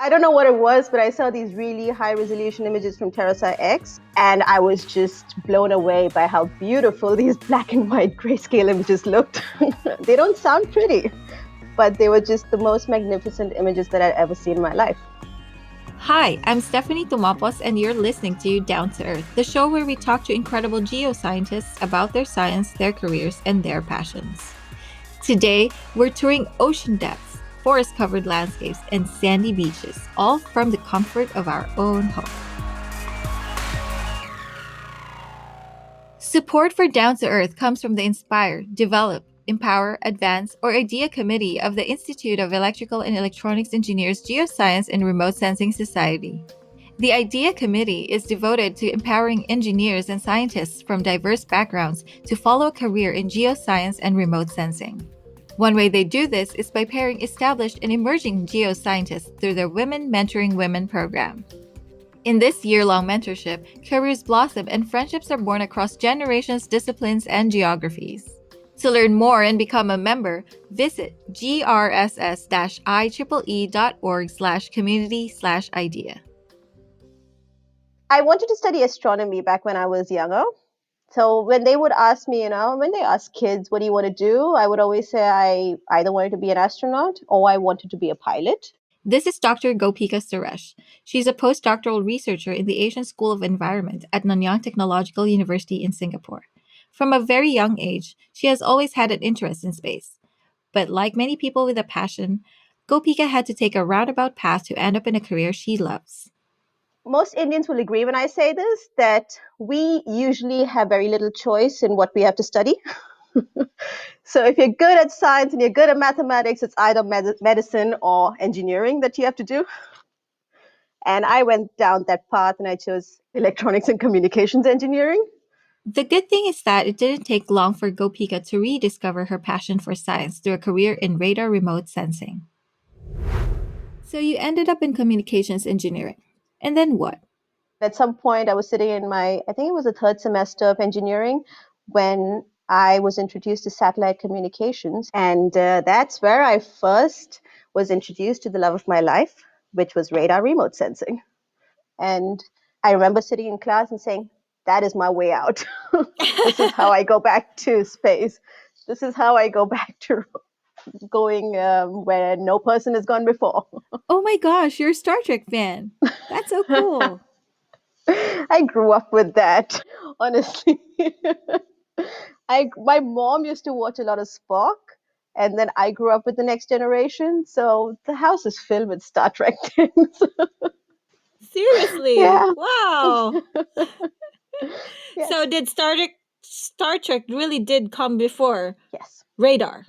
I don't know what it was, but I saw these really high resolution images from Terrasar X, and I was just blown away by how beautiful these black and white grayscale images looked. They don't sound pretty, but they were just the most magnificent images that I'd ever seen in my life. Hi, I'm Stephanie Tumapos, and you're listening to Down to Earth, the show where we talk to incredible geoscientists about their science, their careers, and their passions. Today, we're touring ocean depths, forest-covered landscapes, and sandy beaches, all from the comfort of our own home. Support for Down to Earth comes from the Inspire, Develop, Empower, Advance, or IDEA Committee of the Institute of Electrical and Electronics Engineers Geoscience and Remote Sensing Society. The IDEA Committee is devoted to empowering engineers and scientists from diverse backgrounds to follow a career in geoscience and remote sensing. One way they do this is by pairing established and emerging geoscientists through their Women Mentoring Women program. In this year-long mentorship, careers blossom and friendships are born across generations, disciplines, and geographies. To learn more and become a member, visit grss-ieee.org/community/idea. I wanted to study astronomy back when I was younger. So when they would ask me, when they ask kids, what do you want to do? I would always say I either wanted to be an astronaut or I wanted to be a pilot. This is Dr. Gopika Suresh. She's a postdoctoral researcher in the Asian School of Environment at Nanyang Technological University in Singapore. From a very young age, she has always had an interest in space. But like many people with a passion, Gopika had to take a roundabout path to end up in a career she loves. Most Indians will agree when I say this, that we usually have very little choice in what we have to study. So if you're good at science and you're good at mathematics, it's either medicine or engineering that you have to do. And I went down that path and I chose electronics and communications engineering. The good thing is that it didn't take long for Gopika to rediscover her passion for science through a career in radar remote sensing. So you ended up in communications engineering. And then what? At some point, I was sitting in I think it was the third semester of engineering, when I was introduced to satellite communications. And that's where I first was introduced to the love of my life, which was radar remote sensing. And I remember sitting in class and saying, that is my way out. This is how I go back to space. This is how I go back to going where no person has gone before. Oh my gosh, you're a Star Trek fan. That's so cool. I grew up with that, honestly. My mom used to watch a lot of Spock, and then I grew up with the Next Generation, so the house is filled with Star Trek things. Seriously? Yeah. Wow. Yes. So did Star Trek really did come before Yes. radar?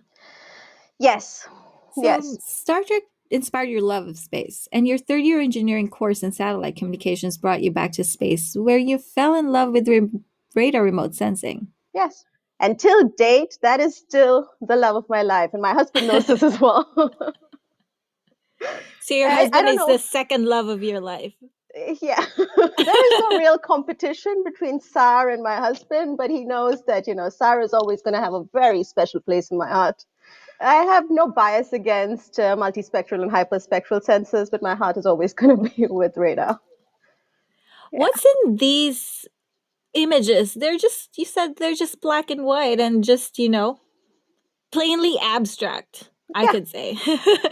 Yes. So Yes. Star Trek inspired your love of space, and your third-year engineering course in satellite communications brought you back to space, where you fell in love with radar remote sensing. Yes. Until date, that is still the love of my life, and my husband knows this as well. So your I husband don't is know. the second love of your life. Yeah, there is no real competition between SAR and my husband, but he knows that, SAR is always going to have a very special place in my heart. I have no bias against multispectral and hyperspectral sensors, but my heart is always going to be with radar. Yeah. What's in these images? You said they're just black and white and just, plainly abstract, I Yeah, could say.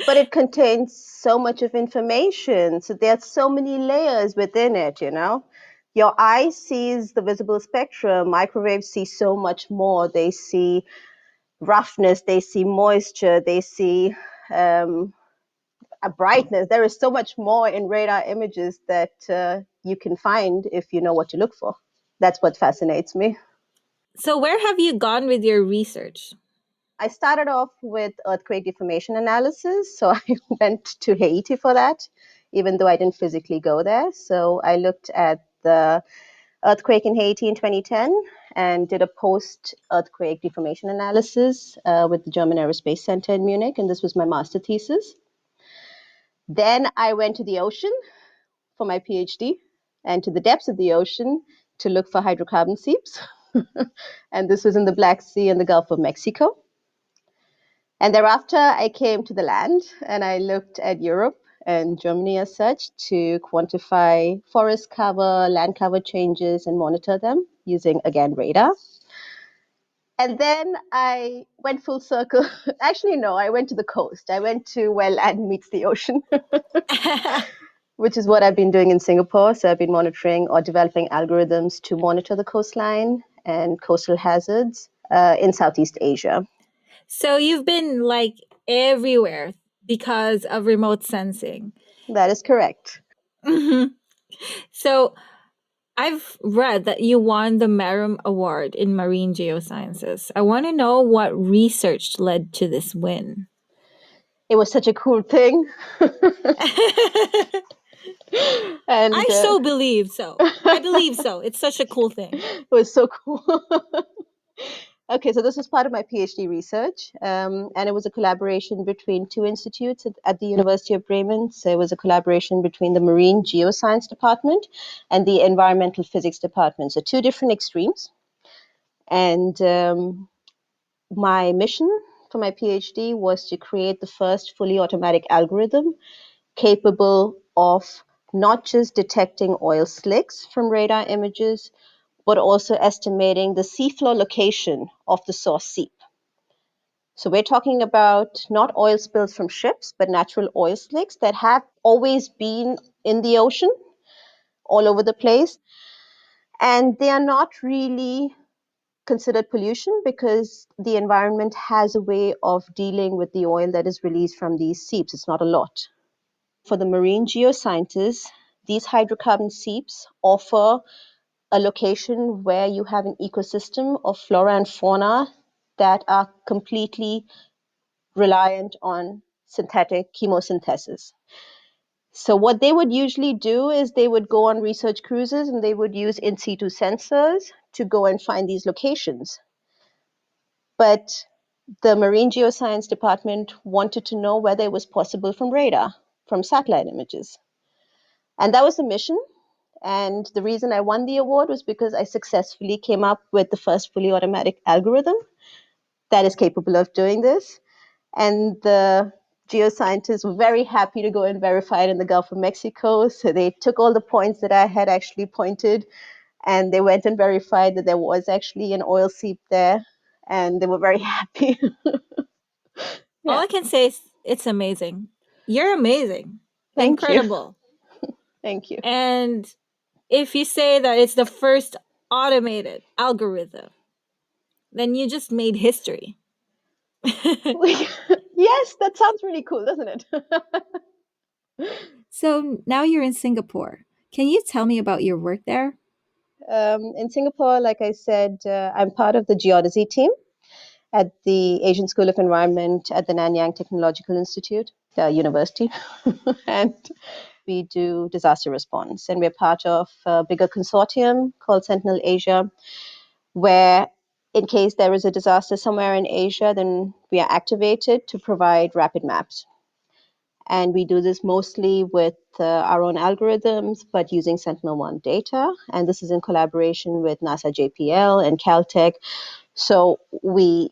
but it contains so much of information. So there's so many layers within it, Your eye sees the visible spectrum. Microwaves see so much more. They see roughness, they see moisture, they see a brightness. There is so much more in radar images that you can find if you know what to look for. That's what fascinates me. So where have you gone with your research? I started off with earthquake deformation analysis. So I went to Haiti for that, even though I didn't physically go there. So I looked at the earthquake in Haiti in 2010 and did a post-earthquake deformation analysis with the German Aerospace Center in Munich. And this was my master thesis. Then I went to the ocean for my PhD and to the depths of the ocean to look for hydrocarbon seeps. And this was in the Black Sea and the Gulf of Mexico. And thereafter, I came to the land and I looked at Europe and Germany as such to quantify forest cover, land cover changes, and monitor them using, again, radar. And then I went full circle. Actually, no, I went to the coast. I went to where land meets the ocean, which is what I've been doing in Singapore. So I've been monitoring or developing algorithms to monitor the coastline and coastal hazards in Southeast Asia. So you've been like everywhere because of remote sensing. That is correct. Mhm. So I've read that you won the Merum Award in Marine Geosciences. I want to know what research led to this win. It was such a cool thing. I And so believe so. I believe so. It's such a cool thing. it was so cool. Okay, so this was part of my PhD research, and it was a collaboration between two institutes at the University of Bremen. So it was a collaboration between the Marine Geoscience Department and the Environmental Physics Department. So two different extremes. And my mission for my PhD was to create the first fully automatic algorithm capable of not just detecting oil slicks from radar images, but also estimating the seafloor location of the source seep. So we're talking about not oil spills from ships, but natural oil slicks that have always been in the ocean all over the place. And they are not really considered pollution because the environment has a way of dealing with the oil that is released from these seeps. It's not a lot. For the marine geoscientists, these hydrocarbon seeps offer a location where you have an ecosystem of flora and fauna that are completely reliant on synthetic chemosynthesis. So, what they would usually do is they would go on research cruises and they would use in situ sensors to go and find these locations. But the Marine Geoscience Department wanted to know whether it was possible from radar, from satellite images. And that was the mission. And the reason I won the award was because I successfully came up with the first fully automatic algorithm that is capable of doing this. And the geoscientists were very happy to go and verify it in the Gulf of Mexico. So they took all the points that I had actually pointed and they went and verified that there was actually an oil seep there. And they were very happy. All Yeah. I can say is it's amazing. You're amazing. Thank you. Incredible. Thank you. And if you say that it's the first automated algorithm, then you just made history. Yes, that sounds really cool, doesn't it? So now you're in Singapore. Can you tell me about your work there? In Singapore, like I said, I'm part of the geodesy team at the Asian School of Environment at the Nanyang Technological Institute, the university. And we do disaster response. And we're part of a bigger consortium called Sentinel Asia, where in case there is a disaster somewhere in Asia, then we are activated to provide rapid maps. And we do this mostly with our own algorithms, but using Sentinel-1 data. And this is in collaboration with NASA JPL and Caltech. So we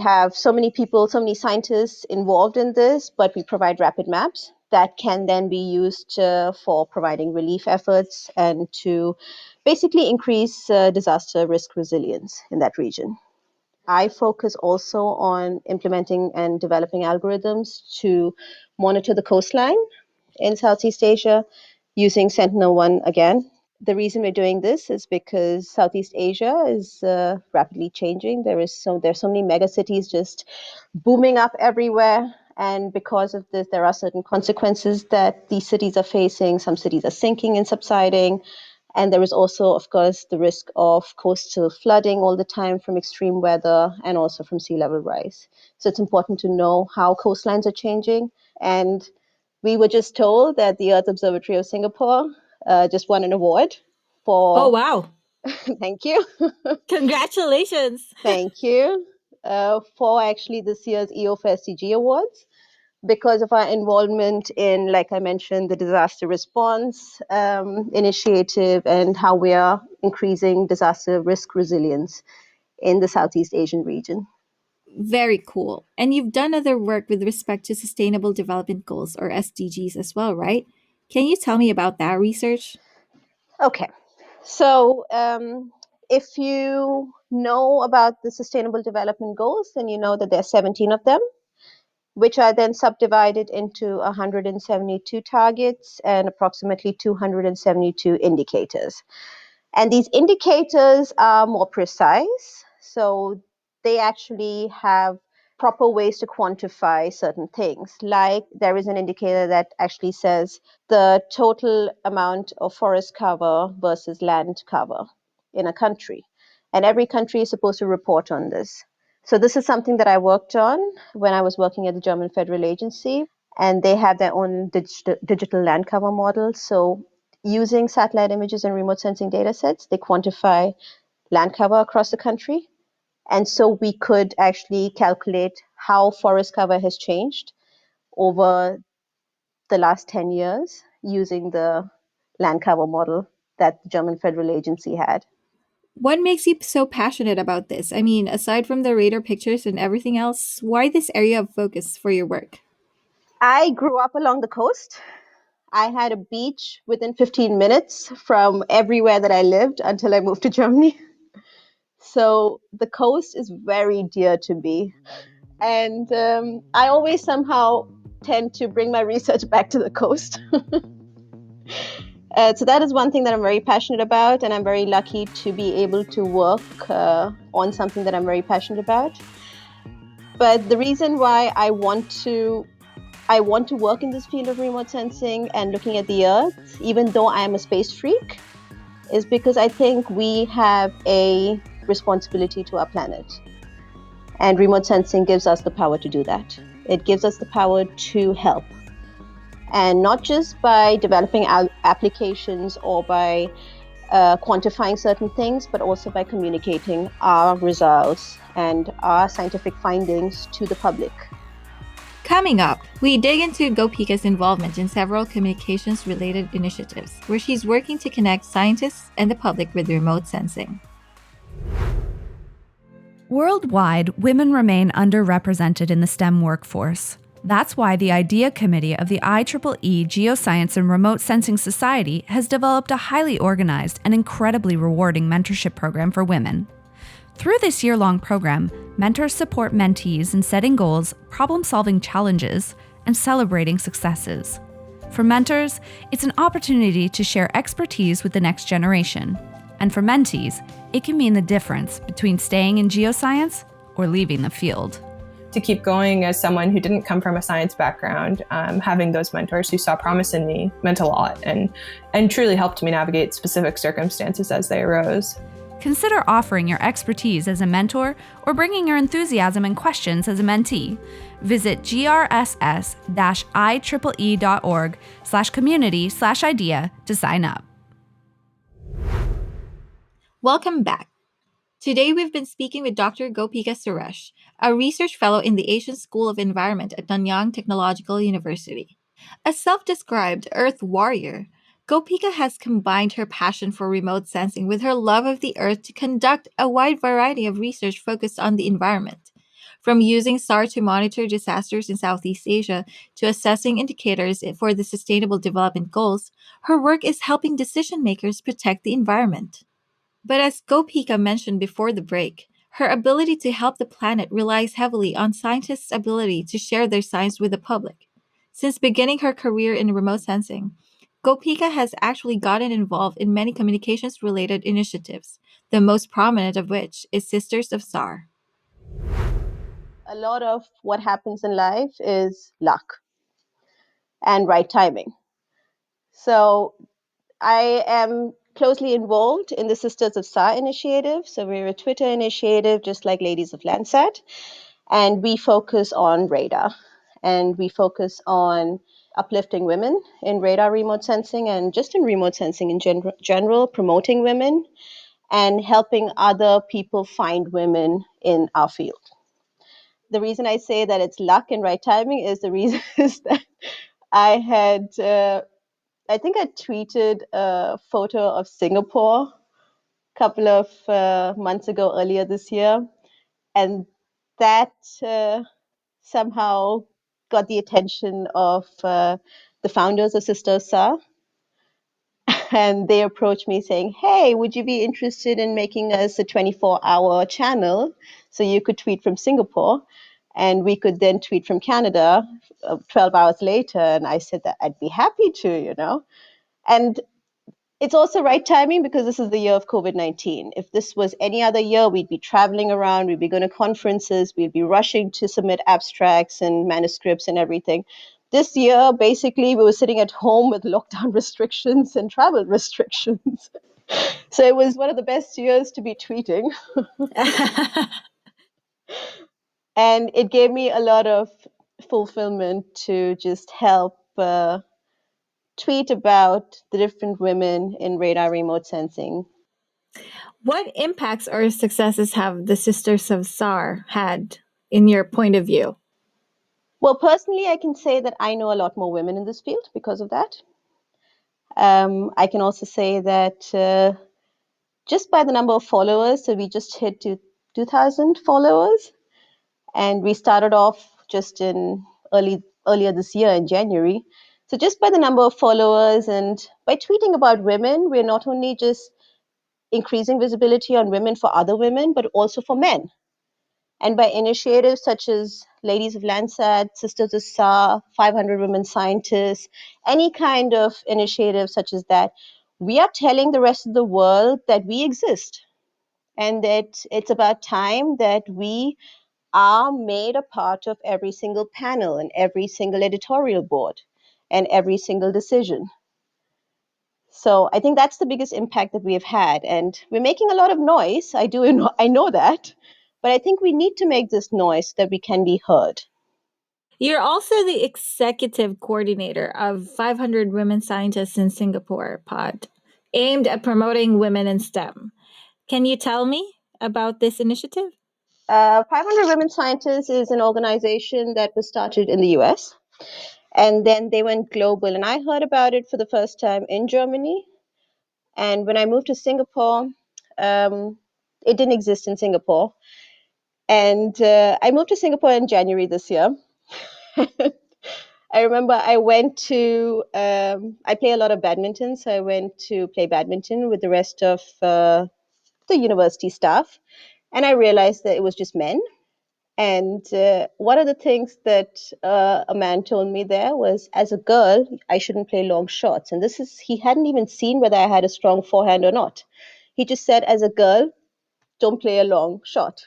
have so many people, so many scientists involved in this, but we provide rapid maps that can then be used for providing relief efforts and to basically increase disaster risk resilience in that region. I focus also on implementing and developing algorithms to monitor the coastline in Southeast Asia using Sentinel-1 again. The reason we're doing this is because Southeast Asia is rapidly changing. There's so many mega cities just booming up everywhere, and because of this, there are certain consequences that these cities are facing. Some cities are sinking and subsiding, and there is also, of course, the risk of coastal flooding all the time from extreme weather and also from sea level rise. So it's important to know how coastlines are changing. And we were just told that the Earth Observatory of Singapore just won an award Oh, for, wow. thank you, Congratulations. thank you, for actually this year's EOFA SDG Awards because of our involvement in, like I mentioned, the disaster response initiative and how we are increasing disaster risk resilience in the Southeast Asian region. Very cool. And you've done other work with respect to Sustainable Development Goals or SDGs as well, right? Can you tell me about that research? Okay. So, if you know about the Sustainable Development Goals, then you know that there are 17 of them, which are then subdivided into 172 targets and approximately 272 indicators. And these indicators are more precise. So, they actually have proper ways to quantify certain things. Like there is an indicator that actually says the total amount of forest cover versus land cover in a country. And every country is supposed to report on this. So, this is something that I worked on when I was working at the German Federal Agency, and they have their own digital land cover model. So, using satellite images and remote sensing data sets, they quantify land cover across the country. And so we could actually calculate how forest cover has changed over the last 10 years using the land cover model that the German Federal Agency had. What makes you so passionate about this? I mean, aside from the radar pictures and everything else, why this area of focus for your work? I grew up along the coast. I had a beach within 15 minutes from everywhere that I lived until I moved to Germany. So the coast is very dear to me. And I always somehow tend to bring my research back to the coast. So that is one thing that I'm very passionate about, and I'm very lucky to be able to work on something that I'm very passionate about. But the reason why I want to work in this field of remote sensing and looking at the Earth, even though I am a space freak, is because I think we have a responsibility to our planet. And remote sensing gives us the power to do that. It gives us the power to help. And not just by developing applications or by quantifying certain things, but also by communicating our results and our scientific findings to the public. Coming up, we dig into Gopika's involvement in several communications related initiatives, where she's working to connect scientists and the public with remote sensing. Worldwide, women remain underrepresented in the STEM workforce. That's why the IDEA Committee of the IEEE Geoscience and Remote Sensing Society has developed a highly organized and incredibly rewarding mentorship program for women. Through this year-long program, mentors support mentees in setting goals, problem-solving challenges, and celebrating successes. For mentors, it's an opportunity to share expertise with the next generation. And for mentees, it can mean the difference between staying in geoscience or leaving the field. To keep going as someone who didn't come from a science background, having those mentors who saw promise in me meant a lot and truly helped me navigate specific circumstances as they arose. Consider offering your expertise as a mentor or bringing your enthusiasm and questions as a mentee. Visit grss-ieee.org/community/idea to sign up. Welcome back. Today we've been speaking with Dr. Gopika Suresh, a research fellow in the Asian School of Environment at Nanyang Technological University. A self-described Earth warrior, Gopika has combined her passion for remote sensing with her love of the Earth to conduct a wide variety of research focused on the environment. From using SAR to monitor disasters in Southeast Asia to assessing indicators for the Sustainable Development Goals, her work is helping decision makers protect the environment. But as Gopika mentioned before the break, her ability to help the planet relies heavily on scientists' ability to share their science with the public. Since beginning her career in remote sensing, Gopika has actually gotten involved in many communications related initiatives, the most prominent of which is Sisters of SAR. A lot of what happens in life is luck and right timing. So I am closely involved in the Sisters of SAR initiative. So we're a Twitter initiative, just like Ladies of Landsat, and we focus on radar, and we focus on uplifting women in radar remote sensing and just in remote sensing in general, promoting women and helping other people find women in our field. The reason I say that it's luck and right timing is the reason is that I had I think I tweeted a photo of Singapore a couple of months ago, earlier this year. And that somehow got the attention of the founders of Sister SAR. And they approached me saying, "Hey, would you be interested in making us a 24-hour channel so you could tweet from Singapore and we could then tweet from Canada 12 hours later?" And I said that I'd be happy to. And it's also right timing because this is the year of COVID-19. If this was any other year, we'd be traveling around, we'd be going to conferences, we'd be rushing to submit abstracts and manuscripts and everything. This year, basically, we were sitting at home with lockdown restrictions and travel restrictions. So it was one of the best years to be tweeting. And it gave me a lot of fulfillment to just help tweet about the different women in radar remote sensing. What impacts or successes have the Sisters of SAR had in your point of view? Well, personally, I can say that I know a lot more women in this field because of that. I can also say that just by the number of followers, so we just hit 2,000 followers, and we started off just in earlier this year in January. So just by the number of followers and by tweeting about women, we're not only just increasing visibility on women for other women, but also for men. And by initiatives such as Ladies of Landsat, Sisters of SAR, 500 Women Scientists, any kind of initiative such as that, we are telling the rest of the world that we exist and that it's about time that we are made a part of every single panel and every single editorial board and every single decision. So I think that's the biggest impact that we have had. And we're making a lot of noise. I know that. But I think we need to make this noise so that we can be heard. You're also the executive coordinator of 500 Women Scientists in Singapore pod, aimed at promoting women in STEM. Can you tell me about this initiative? 500 Women Scientists is an organization that was started in the US. And then they went global. And I heard about it for the first time in Germany. And when I moved to Singapore, it didn't exist in Singapore. And I moved to Singapore in January this year. I remember I went to, I play a lot of badminton. So I went to play badminton with the rest of the university staff. And I realized that it was just men. And one of the things that a man told me there was, as a girl, I shouldn't play long shots. And this is, he hadn't even seen whether I had a strong forehand or not. He just said, as a girl, don't play a long shot.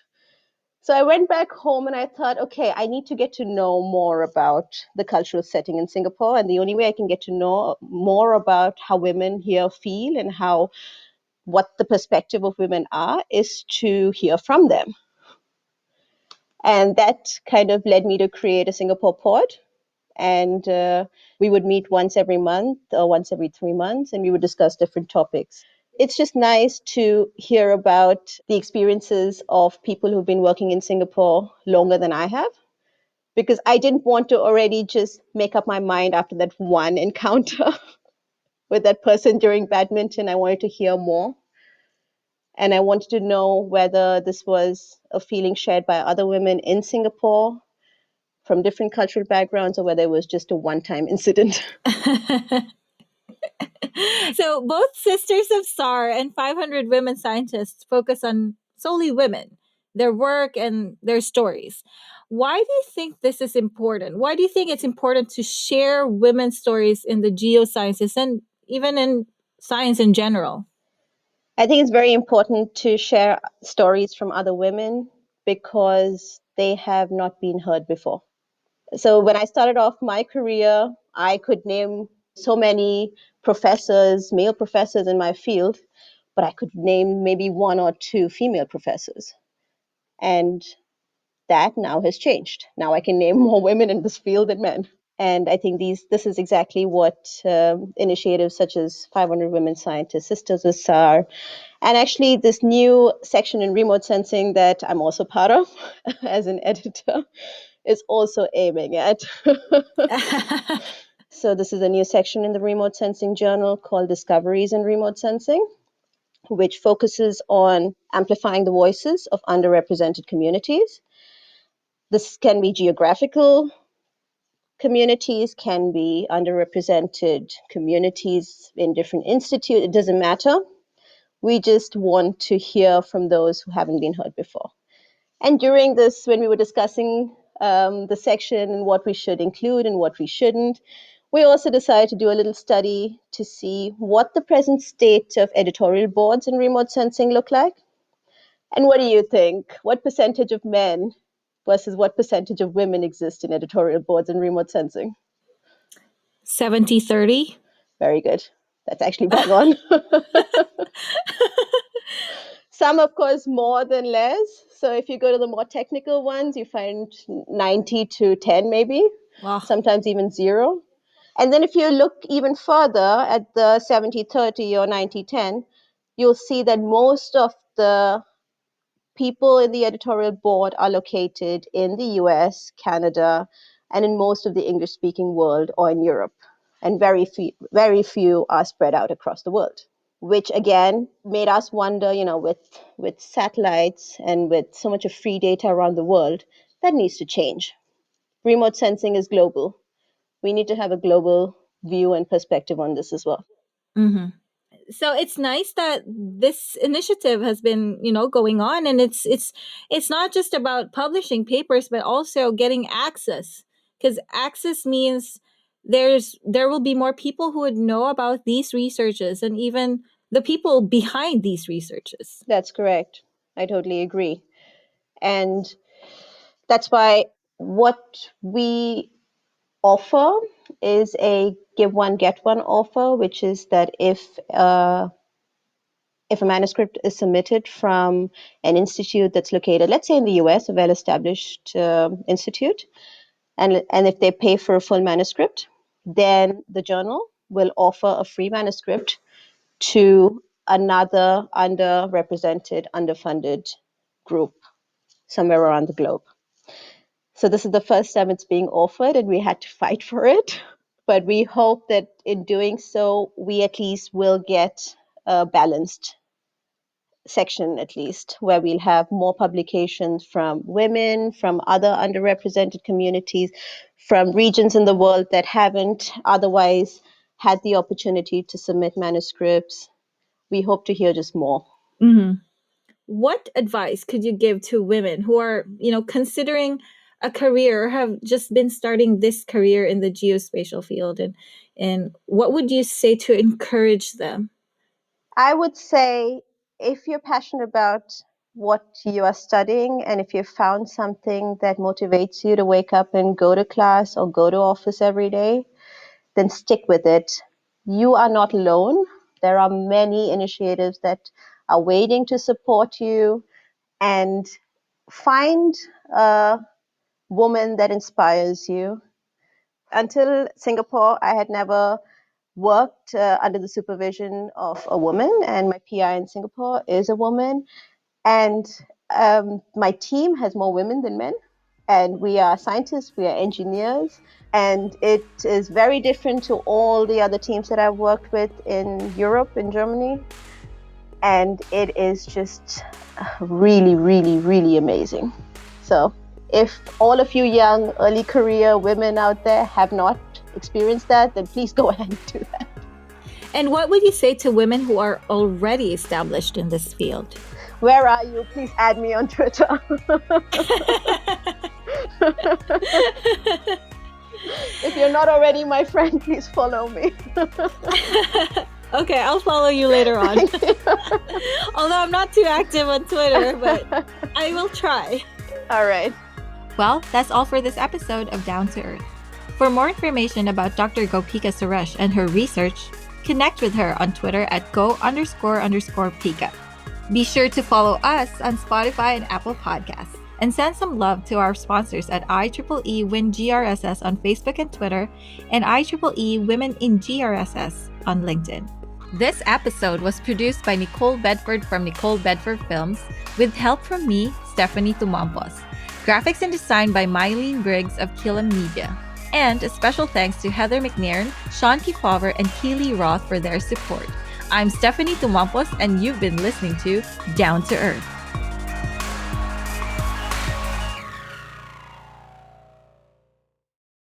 So I went back home and I thought, okay, I need to get to know more about the cultural setting in Singapore. And the only way I can get to know more about how women here feel and how what the perspective of women are is to hear from them. And that kind of led me to create a Singapore pod. And we would meet once every month or once every 3 months, and we would discuss different topics. It's just nice to hear about the experiences of people who've been working in Singapore longer than I have, because I didn't want to already just make up my mind after that one encounter with that person during badminton. I wanted to hear more. And I wanted to know whether this was a feeling shared by other women in Singapore from different cultural backgrounds or whether it was just a one-time incident. So both Sisters of SAR and 500 Women Scientists focus on solely women, their work and their stories. Why do you think this is important? Why do you think it's important to share women's stories in the geosciences and even in science in general? I think it's very important to share stories from other women because they have not been heard before. So when I started off my career, I could name so many professors, male professors in my field, but I could name maybe one or two female professors. And that now has changed. Now I can name more women in this field than men. And I think this is exactly what initiatives such as 500 Women Scientists, Sisters of SAR, and actually this new section in remote sensing that I'm also part of as an editor is also aiming at. So this is a new section in the remote sensing journal called Discoveries in Remote Sensing, which focuses on amplifying the voices of underrepresented communities. This can be geographical communities, can be underrepresented communities in different institutes. It doesn't matter. We just want to hear from those who haven't been heard before. And during this, when we were discussing the section and what we should include and what we shouldn't, we also decided to do a little study to see what the present state of editorial boards in remote sensing look like. And what do you think? What percentage of men versus what percentage of women exist in editorial boards in remote sensing? 70-30. Very good. That's actually bang on. Some, of course, more than less. So if you go to the more technical ones, you find 90 to 10 maybe, Wow. sometimes even 0. And then if you look even further at the 70-30 or 90-10, you'll see that most of the people in the editorial board are located in the US, Canada, and in most of the English-speaking world or in Europe. And very few are spread out across the world, which again made us wonder, with satellites and with so much of free data around the world, that needs to change. Remote sensing is global. We need to have a global view and perspective on this as well. Mm-hmm. So it's nice that this initiative has been, going on, and it's not just about publishing papers, but also getting access, because access means there will be more people who would know about these researches and even the people behind these researches. That's correct. I totally agree. And that's why what we offer is a give one, get one offer, which is that if a manuscript is submitted from an institute that's located, let's say in the US, a well-established institute, and if they pay for a full manuscript, then the journal will offer a free manuscript to another underrepresented, underfunded group somewhere around the globe. So this is the first time it's being offered, and we had to fight for it. But we hope that in doing so, we at least will get a balanced section, at least, where we'll have more publications from women, from other underrepresented communities, from regions in the world that haven't otherwise had the opportunity to submit manuscripts. We hope to hear just more. Mm-hmm. What advice could you give to women who are, considering a career or have just been starting this career in the geospatial field, and what would you say to encourage them? I would say if you're passionate about what you are studying, and if you've found something that motivates you to wake up and go to class or go to office every day, then stick with it. You are not alone. There are many initiatives that are waiting to support you, and find a woman that inspires you. Until Singapore, I had never worked under the supervision of a woman, and my PI in Singapore is a woman. And my team has more women than men. And we are scientists, we are engineers, and it is very different to all the other teams that I've worked with in Europe, in Germany. And it is just really, really, really amazing. So if all of you young, early career women out there have not experienced that, then please go ahead and do that. And what would you say to women who are already established in this field? Where are you? Please add me on Twitter. If you're not already my friend, please follow me. Okay, I'll follow you later on. Although I'm not too active on Twitter, but I will try. All right. Well, that's all for this episode of Down to Earth. For more information about Dr. Gopika Suresh and her research, connect with her on Twitter at go__Pika. Be sure to follow us on Spotify and Apple Podcasts, and send some love to our sponsors at IEEE Win GRSS on Facebook and Twitter, and IEEE Women in GRSS on LinkedIn. This episode was produced by Nicole Bedford from Nicole Bedford Films, with help from me, Stephanie Tumampos. Graphics and design by Mylene Briggs of Killam Media. And a special thanks to Heather McNairn, Sean Kefauver, and Keely Roth for their support. I'm Stephanie Tumampos, and you've been listening to Down to Earth.